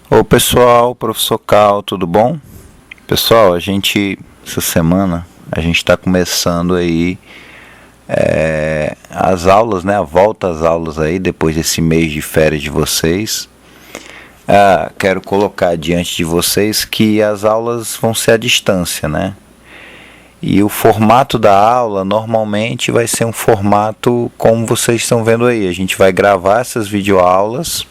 Ô pessoal, professor Cal, tudo bom? Pessoal, essa semana, a gente está começando aí as aulas, né? A volta às aulas aí, depois desse mês de férias de vocês. Quero colocar diante de vocês que as aulas vão ser à distância, né? E o formato da aula normalmente vai ser um formato como vocês estão vendo aí. A gente vai gravar essas videoaulas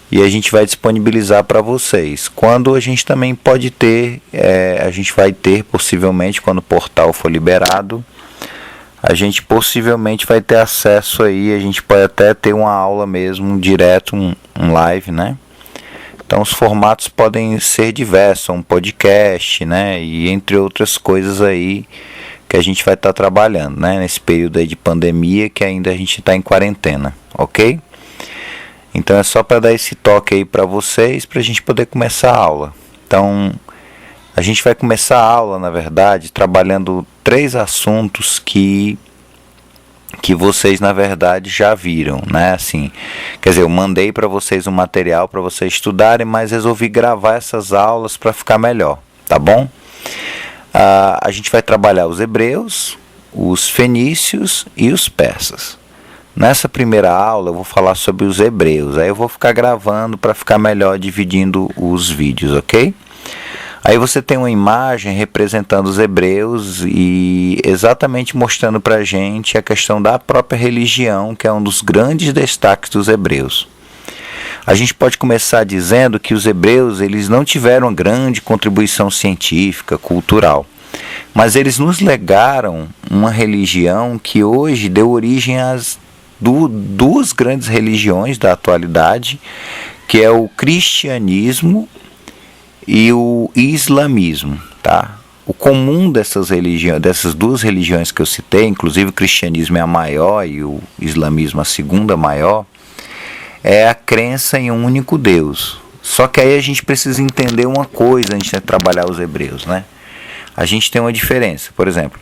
e a gente vai disponibilizar para vocês. Quando a gente também pode ter, a gente vai ter possivelmente, quando o portal for liberado, a gente possivelmente vai ter acesso aí, a gente pode até ter uma aula mesmo, direto, um live, né? Então os formatos podem ser diversos, um podcast, né? E entre outras coisas aí que a gente vai estar trabalhando, né? Nesse período aí de pandemia que ainda a gente está em quarentena, ok? Então é só para dar esse toque aí para vocês, para a gente poder começar a aula. Então a gente vai começar a aula, na verdade, trabalhando 3 assuntos que vocês na verdade já viram, né? Assim, quer dizer, eu mandei para vocês um material para vocês estudarem, mas resolvi gravar essas aulas para ficar melhor, tá bom? A gente vai trabalhar os hebreus, os fenícios e os persas. Nessa primeira aula eu vou falar sobre os hebreus, aí eu vou ficar gravando para ficar melhor dividindo os vídeos, ok? Aí você tem uma imagem representando os hebreus e exatamente mostrando para a gente a questão da própria religião, que é um dos grandes destaques dos hebreus. A gente pode começar dizendo que os hebreus eles não tiveram grande contribuição científica, cultural, mas eles nos legaram uma religião que hoje deu origem às duas grandes religiões da atualidade, que é o cristianismo e o islamismo, tá? O comum dessas duas religiões que eu citei, inclusive o cristianismo é a maior e o islamismo a segunda maior, é a crença em um único Deus. Só que aí a gente precisa entender uma coisa antes de trabalhar os hebreus, né? A gente tem uma diferença, por exemplo,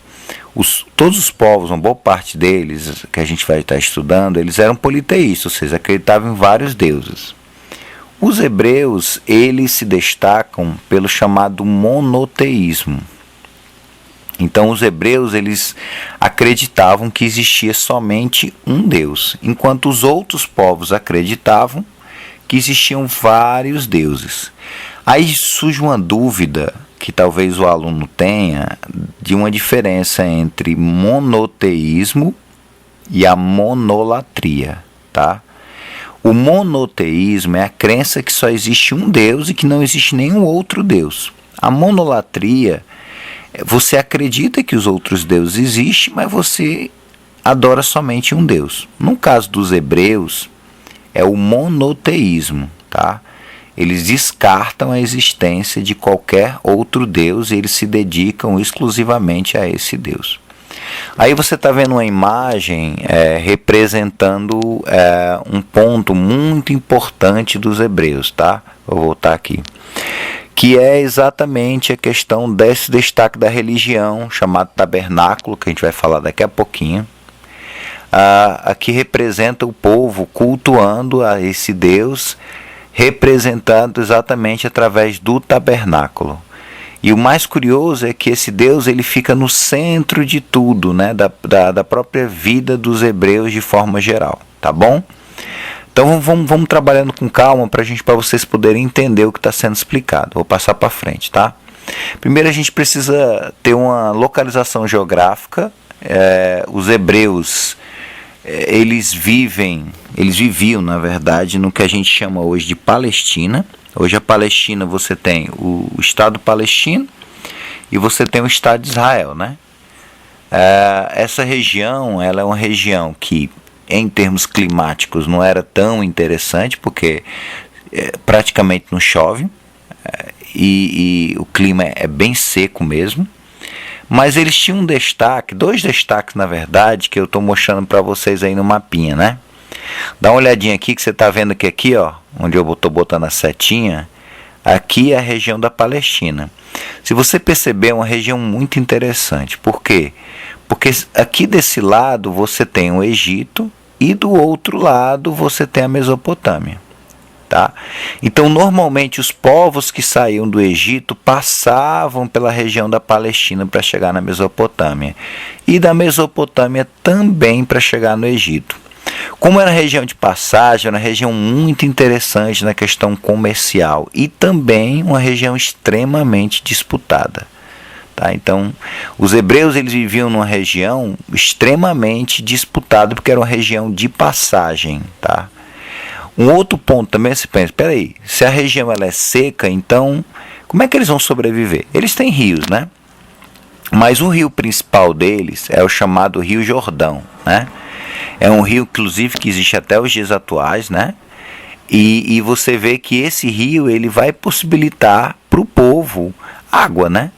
todos os povos, uma boa parte deles, que a gente vai estar estudando, eles eram politeístas, ou seja, acreditavam em vários deuses. Os hebreus, eles se destacam pelo chamado monoteísmo. Então, os hebreus, eles acreditavam que existia somente um Deus, enquanto os outros povos acreditavam que existiam vários deuses. Aí surge uma dúvida que talvez o aluno tenha de uma diferença entre monoteísmo e a monolatria, tá? O monoteísmo é a crença que só existe um Deus e que não existe nenhum outro Deus. A monolatria, você acredita que os outros deuses existem, mas você adora somente um Deus. No caso dos hebreus, é o monoteísmo, tá? Eles descartam a existência de qualquer outro Deus e eles se dedicam exclusivamente a esse Deus. Aí você está vendo uma imagem representando um ponto muito importante dos hebreus, tá? Vou voltar aqui. Que é exatamente a questão desse destaque da religião, chamado tabernáculo, que a gente vai falar daqui a pouquinho. Aqui representa o povo cultuando a esse Deus, representado exatamente através do tabernáculo. E o mais curioso é que esse Deus ele fica no centro de tudo, né, da própria vida dos hebreus de forma geral, tá bom? Então vamos trabalhando com calma para vocês poderem entender o que está sendo explicado. Vou passar para frente, tá? Primeiro a gente precisa ter uma localização geográfica. Os hebreus eles viviam na verdade no que a gente chama hoje de Palestina. Hoje a Palestina você tem o Estado palestino e você tem o Estado de Israel, né? Essa região ela é uma região que em termos climáticos não era tão interessante porque praticamente não chove e o clima é bem seco mesmo. Mas eles tinham dois destaques na verdade, que eu estou mostrando para vocês aí no mapinha, né? Dá uma olhadinha aqui que você está vendo que aqui, ó, onde eu estou botando a setinha, aqui é a região da Palestina. Se você perceber, é uma região muito interessante. Por quê? Porque aqui desse lado você tem o Egito e do outro lado você tem a Mesopotâmia. Tá? Então, normalmente, os povos que saíam do Egito passavam pela região da Palestina para chegar na Mesopotâmia. E da Mesopotâmia também para chegar no Egito. Como era região de passagem, era uma região muito interessante na questão comercial e também uma região extremamente disputada. Tá? Então, os hebreus eles viviam numa região extremamente disputada porque era uma região de passagem. Tá? Um outro ponto também se pensa, espera aí, se a região ela é seca, então como é que eles vão sobreviver? Eles têm rios, né? Mas o rio principal deles é o chamado Rio Jordão, né? É um rio, inclusive, que existe até os dias atuais, né? E você vê que esse rio ele vai possibilitar para o povo água, né?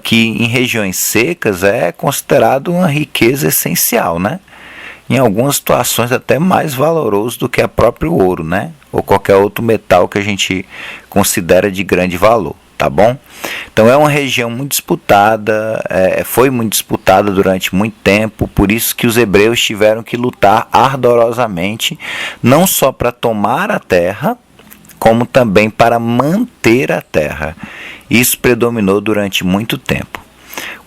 Que em regiões secas é considerado uma riqueza essencial, né? Em algumas situações até mais valoroso do que o próprio ouro, né? Ou qualquer outro metal que a gente considera de grande valor, tá bom? Então é uma região muito disputada, foi muito disputada durante muito tempo, por isso que os hebreus tiveram que lutar ardorosamente, não só para tomar a terra, como também para manter a terra. Isso predominou durante muito tempo.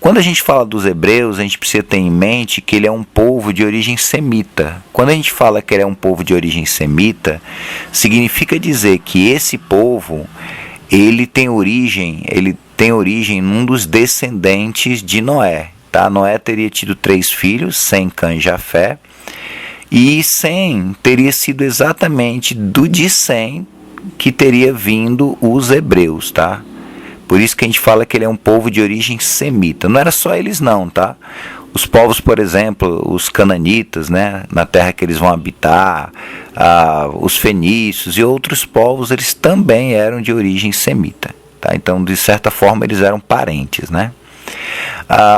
Quando a gente fala dos hebreus, a gente precisa ter em mente que ele é um povo de origem semita. Quando a gente fala que ele é um povo de origem semita, significa dizer que esse povo ele tem origem num dos descendentes de Noé. Tá? Noé teria tido 3 filhos, Sem, Cã e Jafé. E Sem teria sido exatamente de Sem que teria vindo os hebreus, tá? Por isso que a gente fala que ele é um povo de origem semita. Não era só eles não, tá? Os povos, por exemplo, os cananitas, né, na terra que eles vão habitar, os fenícios e outros povos, eles também eram de origem semita. Tá? Então, de certa forma, eles eram parentes, né?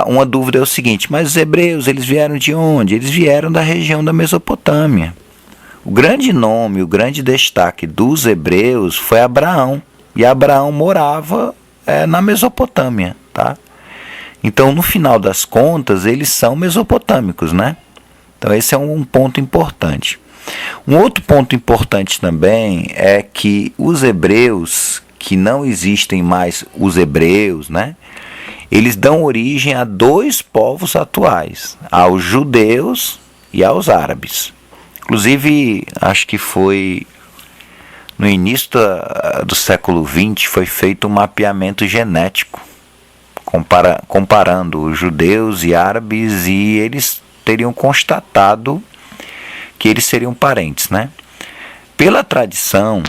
Uma dúvida é o seguinte, mas os hebreus, eles vieram de onde? Eles vieram da região da Mesopotâmia. O grande nome, o grande destaque dos hebreus foi Abraão. E Abraão morava na Mesopotâmia, tá? Então, no final das contas, eles são mesopotâmicos, né? Então, esse é um ponto importante. Um outro ponto importante também é que os hebreus, que não existem mais os hebreus, né? Eles dão origem a 2 povos atuais, aos judeus e aos árabes. Inclusive, acho que foi no início do século XX, foi feito um mapeamento genético, comparando os judeus e árabes, e eles teriam constatado que eles seriam parentes, né? Pela tradição,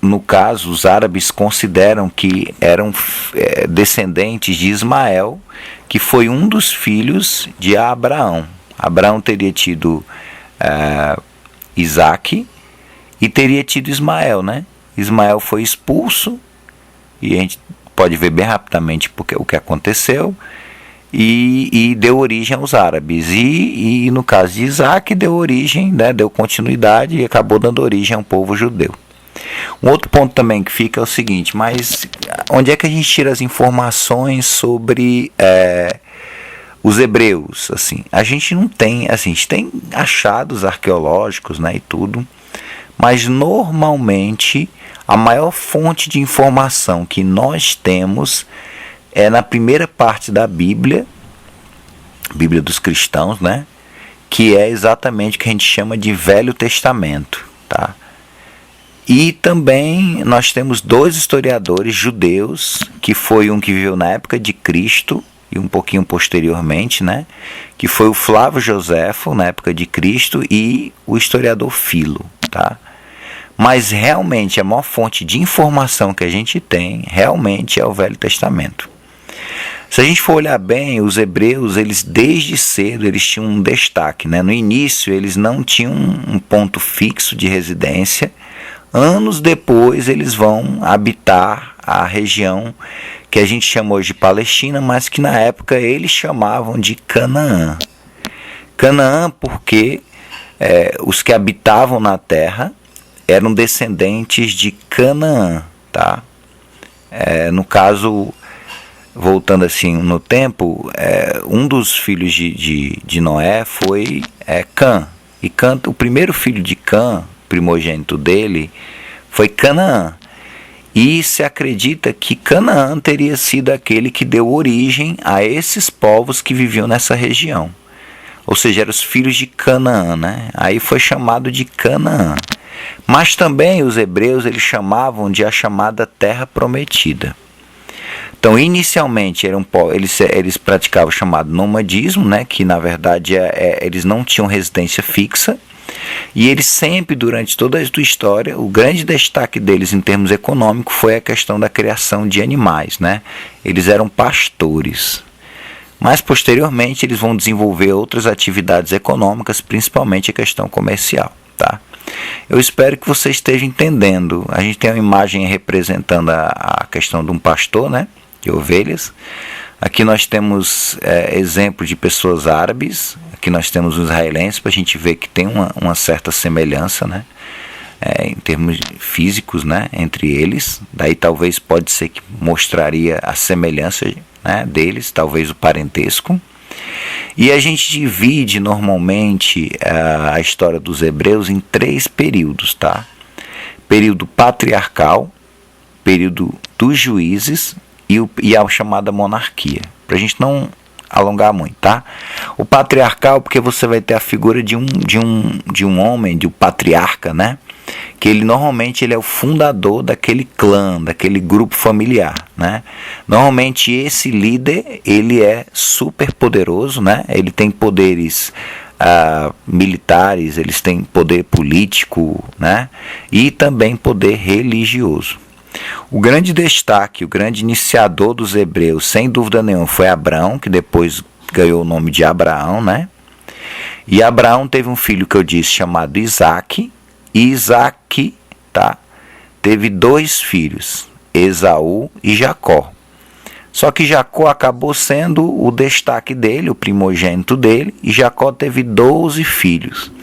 no caso, os árabes consideram que eram descendentes de Ismael, que foi um dos filhos de Abraão. Abraão teria tido Isaac e teria tido Ismael, né? Ismael foi expulso, e a gente pode ver bem rapidamente o que aconteceu, e deu origem aos árabes. E no caso de Isaac, deu origem, né, deu continuidade e acabou dando origem a um povo judeu. Um outro ponto também que fica é o seguinte, mas onde é que a gente tira as informações sobre os hebreus? Assim, a gente não tem, assim, a gente tem achados arqueológicos, né, e tudo, mas normalmente a maior fonte de informação que nós temos é na primeira parte da Bíblia, Bíblia dos cristãos, né? Que é exatamente o que a gente chama de Velho Testamento, tá? E também nós temos 2 historiadores judeus, que foi um que viveu na época de Cristo e um pouquinho posteriormente, né? Que foi o Flávio Joséfo, na época de Cristo, e o historiador Filo, tá? Mas realmente a maior fonte de informação que a gente tem realmente é o Velho Testamento. Se a gente for olhar bem, os hebreus, eles desde cedo eles tinham um destaque, né? No início eles não tinham um ponto fixo de residência. Anos depois eles vão habitar a região que a gente chama hoje de Palestina, mas que na época eles chamavam de Canaã. Canaã porque os que habitavam na terra eram descendentes de Canaã, tá? No caso, voltando assim no tempo, um dos filhos de Noé foi Cã. E Cã, o primeiro filho de Cã, primogênito dele foi Canaã. E se acredita que Canaã teria sido aquele que deu origem a esses povos que viviam nessa região. Ou seja, eram os filhos de Canaã, né? Aí foi chamado de Canaã. Mas também os hebreus eles chamavam de a chamada Terra Prometida. Então, inicialmente, eles praticavam o chamado nomadismo, né? Que na verdade eles não tinham residência fixa. E eles sempre, durante toda a sua história, o grande destaque deles em termos econômicos foi a questão da criação de animais, né? Eles eram pastores. Mas posteriormente eles vão desenvolver outras atividades econômicas, principalmente a questão comercial, tá? Eu espero que você esteja entendendo. A gente tem uma imagem representando a questão de um pastor, né? De ovelhas. Aqui nós temos exemplo de pessoas árabes. Aqui nós temos os israelenses, para a gente ver que tem uma certa semelhança, né? Em termos físicos, né? Entre eles. Daí talvez pode ser que mostraria a semelhança, né, deles, talvez o parentesco. E a gente divide normalmente a história dos hebreus em 3 períodos, tá? Período patriarcal, período dos juízes e a chamada monarquia. Para a gente não alongar muito, tá? O patriarcal, porque você vai ter a figura de um homem, de um patriarca, né? Que ele normalmente ele é o fundador daquele clã, daquele grupo familiar, né? Normalmente esse líder ele é super poderoso, né? Ele tem poderes militares, eles têm poder político, né? E também poder religioso. O grande destaque, o grande iniciador dos hebreus, sem dúvida nenhuma, foi Abraão, que depois ganhou o nome de Abraão, né? E Abraão teve um filho que eu disse chamado Isaque. E Isaque, tá, teve 2 filhos, Esaú e Jacó. Só que Jacó acabou sendo o destaque dele, o primogênito dele, e Jacó teve 12 filhos.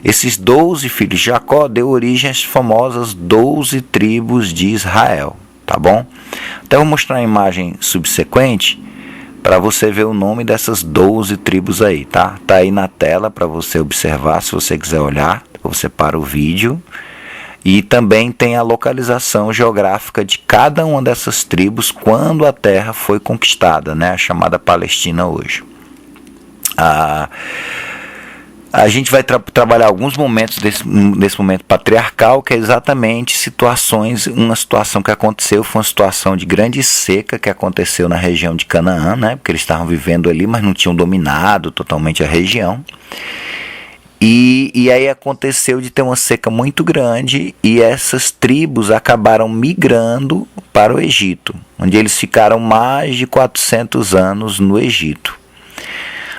Esses 12 filhos de Jacó deu origem às famosas 12 tribos de Israel, tá bom? Então eu vou mostrar a imagem subsequente para você ver o nome dessas 12 tribos aí, tá? Tá aí na tela para você observar, se você quiser olhar. Você para o vídeo e também tem a localização geográfica de cada uma dessas tribos quando a terra foi conquistada, né? A chamada Palestina hoje. A gente vai trabalhar alguns momentos desse momento patriarcal, que é exatamente uma situação que aconteceu, foi uma situação de grande seca que aconteceu na região de Canaã, né? Porque eles estavam vivendo ali, mas não tinham dominado totalmente a região. E aí aconteceu de ter uma seca muito grande e essas tribos acabaram migrando para o Egito, onde eles ficaram mais de 400 anos no Egito.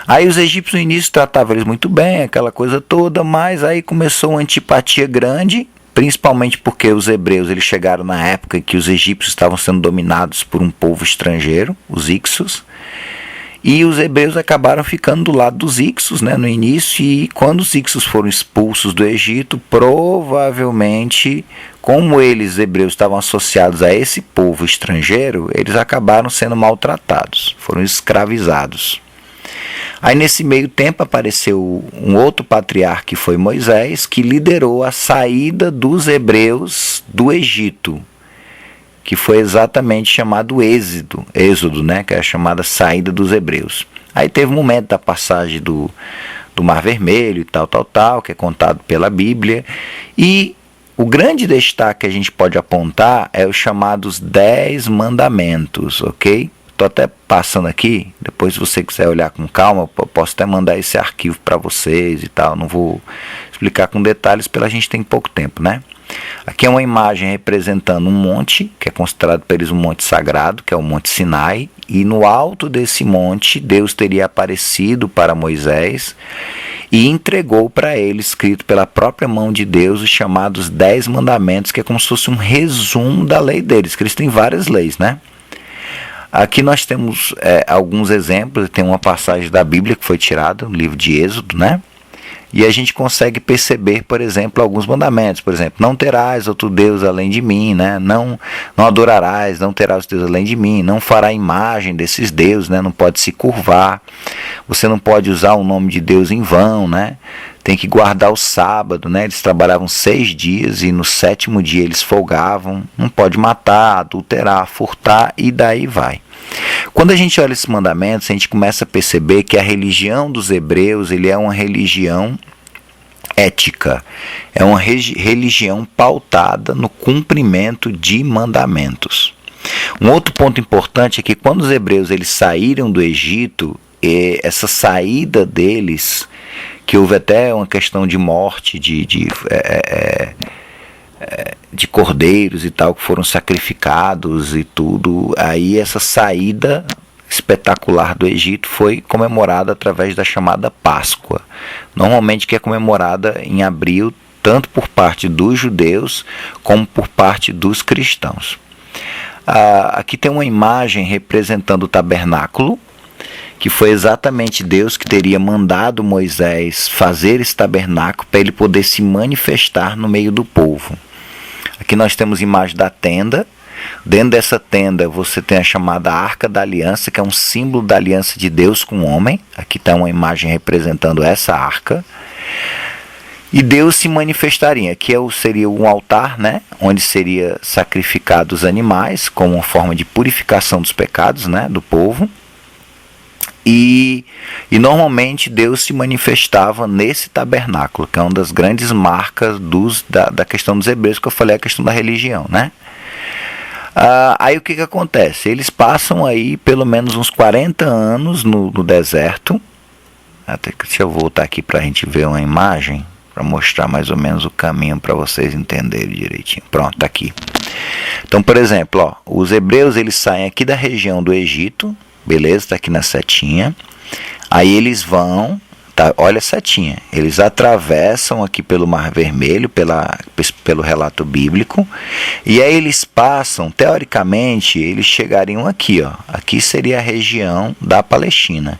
Aí os egípcios no início tratavam eles muito bem, aquela coisa toda, mas aí começou uma antipatia grande, principalmente porque os hebreus eles chegaram na época em que os egípcios estavam sendo dominados por um povo estrangeiro, os Hicsos. E os hebreus acabaram ficando do lado dos Hicsos, né, no início, e quando os Hicsos foram expulsos do Egito, provavelmente, como eles, hebreus, estavam associados a esse povo estrangeiro, eles acabaram sendo maltratados, foram escravizados. Aí nesse meio tempo apareceu um outro patriarca, que foi Moisés, que liderou a saída dos hebreus do Egito, que foi exatamente chamado Êxodo, né, que é a chamada saída dos hebreus. Aí teve um momento da passagem do Mar Vermelho e tal, que é contado pela Bíblia. E o grande destaque que a gente pode apontar é os chamados 10 mandamentos, ok? Estou até passando aqui, depois se você quiser olhar com calma, eu posso até mandar esse arquivo para vocês e tal, não vou explicar com detalhes, pela gente tem pouco tempo, né? Aqui é uma imagem representando um monte, que é considerado por eles um monte sagrado, que é o Monte Sinai, e no alto desse monte Deus teria aparecido para Moisés e entregou para ele, escrito pela própria mão de Deus, os chamados 10 mandamentos, que é como se fosse um resumo da lei deles, que eles têm várias leis, né? Aqui nós temos alguns exemplos, tem uma passagem da Bíblia que foi tirada, no livro de Êxodo, né? E a gente consegue perceber, por exemplo, alguns mandamentos. Por exemplo, não terás outro Deus além de mim, né? Não adorarás, não terás outro Deus além de mim, não fará imagem desses deuses, né? Não pode se curvar, você não pode usar o nome de Deus em vão, né? Tem que guardar o sábado, né? Eles trabalhavam 6 dias e no 7º dia eles folgavam. Não pode matar, adulterar, furtar e daí vai. Quando a gente olha esses mandamentos, a gente começa a perceber que a religião dos hebreus ele é uma religião ética, é uma religião pautada no cumprimento de mandamentos. Um outro ponto importante é que quando os hebreus eles saíram do Egito, essa saída deles, que houve até uma questão de morte de cordeiros e tal que foram sacrificados e tudo, aí essa saída espetacular do Egito foi comemorada através da chamada Páscoa, normalmente que é comemorada em abril, tanto por parte dos judeus como por parte dos cristãos. Aqui tem uma imagem representando o tabernáculo, que foi exatamente Deus que teria mandado Moisés fazer esse tabernáculo para ele poder se manifestar no meio do povo. Aqui nós temos a imagem da tenda. Dentro dessa tenda você tem a chamada Arca da Aliança, que é um símbolo da aliança de Deus com o homem. Aqui está uma imagem representando essa arca. E Deus se manifestaria. Aqui seria um altar, né, onde seria sacrificados animais como uma forma de purificação dos pecados, né, do povo. E normalmente Deus se manifestava nesse tabernáculo, que é uma das grandes marcas da questão dos hebreus, que eu falei, a questão da religião, né? Aí o que acontece? Eles passam aí pelo menos uns 40 anos no deserto. Deixa eu voltar aqui para a gente ver uma imagem, para mostrar mais ou menos o caminho para vocês entenderem direitinho. Pronto, tá aqui. Então, por exemplo, os hebreus eles saem aqui da região do Egito, beleza, está aqui na setinha. Aí eles vão, tá, olha a setinha, eles atravessam aqui pelo Mar Vermelho, pelo relato bíblico, e aí eles passam, teoricamente, eles chegariam aqui, ó. Aqui seria a região da Palestina.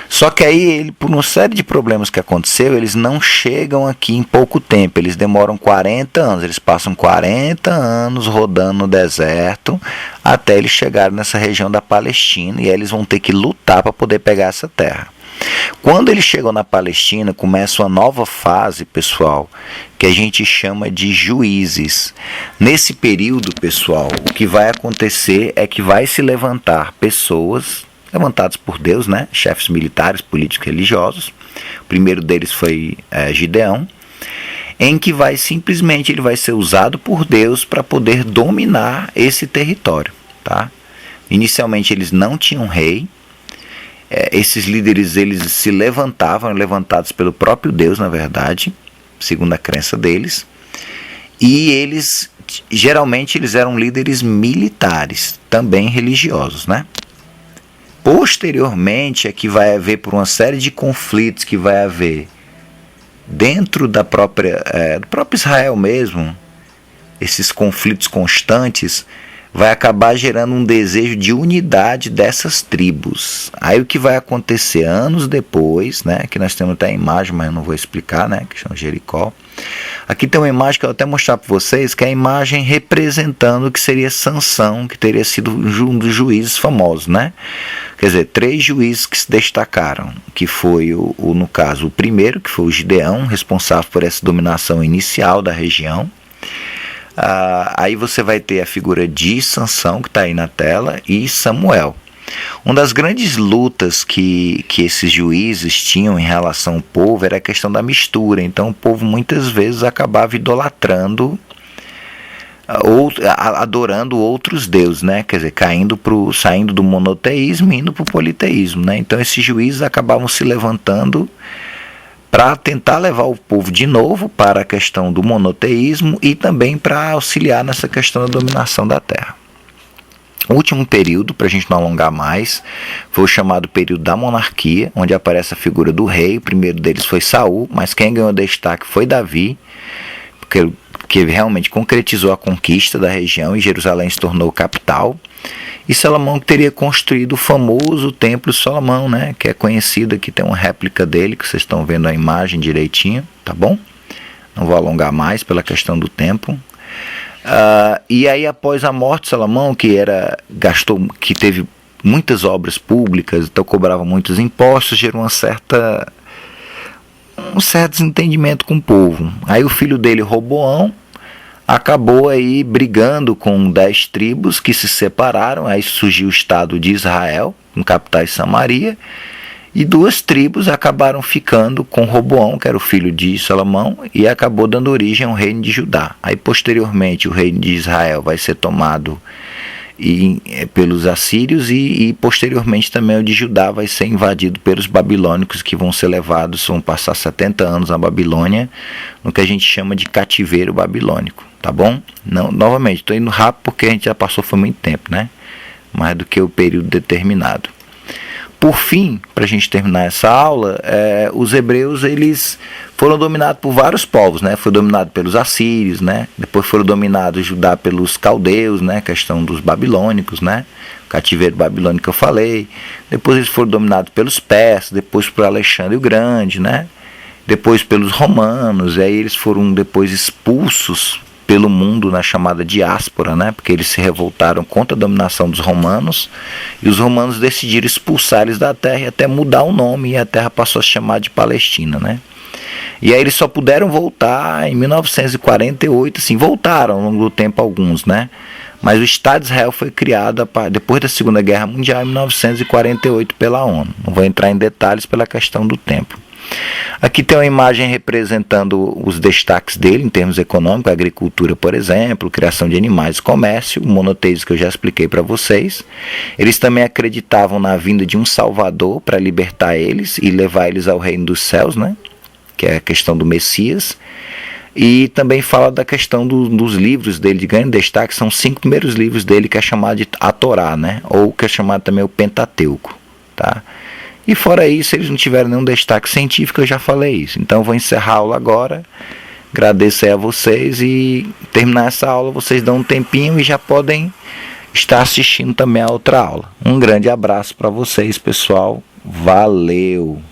Só que aí, por uma série de problemas que aconteceu, eles não chegam aqui em pouco tempo, eles demoram 40 anos, eles passam 40 anos rodando no deserto, até eles chegarem nessa região da Palestina, e aí eles vão ter que lutar para poder pegar essa terra. Quando eles chegam na Palestina, começa uma nova fase, pessoal, que a gente chama de juízes. Nesse período, pessoal, o que vai acontecer é que vai se levantar pessoas levantadas por Deus, né? Chefes militares, políticos, religiosos. O primeiro deles foi Gideão, em que ele vai ser usado por Deus para poder dominar esse território, tá? Inicialmente eles não tinham rei. Esses líderes eles se levantavam, levantados pelo próprio Deus, na verdade, segundo a crença deles, e eles geralmente eles eram líderes militares, também religiosos, né? Posteriormente é que vai haver, por uma série de conflitos que vai haver dentro do próprio Israel mesmo, esses conflitos constantes, vai acabar gerando um desejo de unidade dessas tribos. Aí o que vai acontecer anos depois, né, que nós temos até a imagem, mas eu não vou explicar, né, que chama Jericó. Aqui tem uma imagem que eu vou até mostrar para vocês, que é a imagem representando o que seria Sansão, que teria sido um dos juízes famosos, né? Quer dizer, 3 juízes que se destacaram, que foi, no caso, o primeiro, que foi o Gideão, responsável por essa dominação inicial da região. Aí você vai ter a figura de Sansão, que está aí na tela, e Samuel. Uma das grandes lutas que esses juízes tinham em relação ao povo era a questão da mistura. Então o povo muitas vezes acabava idolatrando, adorando outros deuses, né? Quer dizer, saindo do monoteísmo e indo para o politeísmo, né? Então esses juízes acabavam se levantando para tentar levar o povo de novo para a questão do monoteísmo e também para auxiliar nessa questão da dominação da terra. O último período, para a gente não alongar mais, foi o chamado período da monarquia, onde aparece a figura do rei. O primeiro deles foi Saul, mas quem ganhou destaque foi Davi, porque que realmente concretizou a conquista da região e Jerusalém se tornou capital. E Salomão que teria construído o famoso Templo de Salomão, né? Que é conhecido, aqui tem uma réplica dele, que vocês estão vendo a imagem direitinho, tá bom? Não vou alongar mais pela questão do tempo. E aí após a morte de Salomão, que teve muitas obras públicas, então cobrava muitos impostos, gerou um certo desentendimento com o povo. Aí o filho dele, Roboão, acabou aí brigando com 10 tribos que se separaram, aí surgiu o estado de Israel, com capitais Samaria, e 2 tribos acabaram ficando com Roboão, que era o filho de Salomão, e acabou dando origem ao reino de Judá. Aí posteriormente o reino de Israel vai ser tomado pelos assírios e posteriormente também o de Judá vai ser invadido pelos babilônicos, que vão ser levados, vão passar 70 anos na Babilônia, no que a gente chama de cativeiro babilônico, tá bom? Não, novamente, estou indo rápido porque a gente já passou foi muito tempo, né? Mais do que o período determinado. Por fim, para a gente terminar essa aula, os hebreus eles foram dominados por vários povos, né? Foi dominado pelos assírios, né? Depois foram dominados Judá pelos caldeus, né? Questão dos babilônicos, né? O cativeiro babilônico que eu falei. Depois eles foram dominados pelos persas, depois por Alexandre o Grande, né? Depois pelos romanos, e aí eles foram depois expulsos pelo mundo na chamada diáspora, né? Porque eles se revoltaram contra a dominação dos romanos e os romanos decidiram expulsar eles da terra e até mudar o nome, e a terra passou a se chamar de Palestina, né? E aí eles só puderam voltar em 1948, assim, voltaram ao longo do tempo alguns, né? Mas o Estado de Israel foi criado depois da Segunda Guerra Mundial em 1948 pela ONU. Não vou entrar em detalhes pela questão do tempo. Aqui tem uma imagem representando os destaques dele em termos econômicos, agricultura, por exemplo, criação de animais, comércio, o monoteísmo que eu já expliquei para vocês. Eles também acreditavam na vinda de um Salvador para libertar eles e levar eles ao reino dos céus, né? Que é a questão do Messias. E também fala da questão dos livros dele de grande destaque, são 5 primeiros livros dele, que é chamado de a Torá, né? Ou que é chamado também o Pentateuco, tá? E fora isso, eles não tiveram nenhum destaque científico, eu já falei isso. Então eu vou encerrar a aula agora, agradeço aí a vocês, e terminar essa aula vocês dão um tempinho e já podem estar assistindo também a outra aula. Um grande abraço para vocês, pessoal, valeu!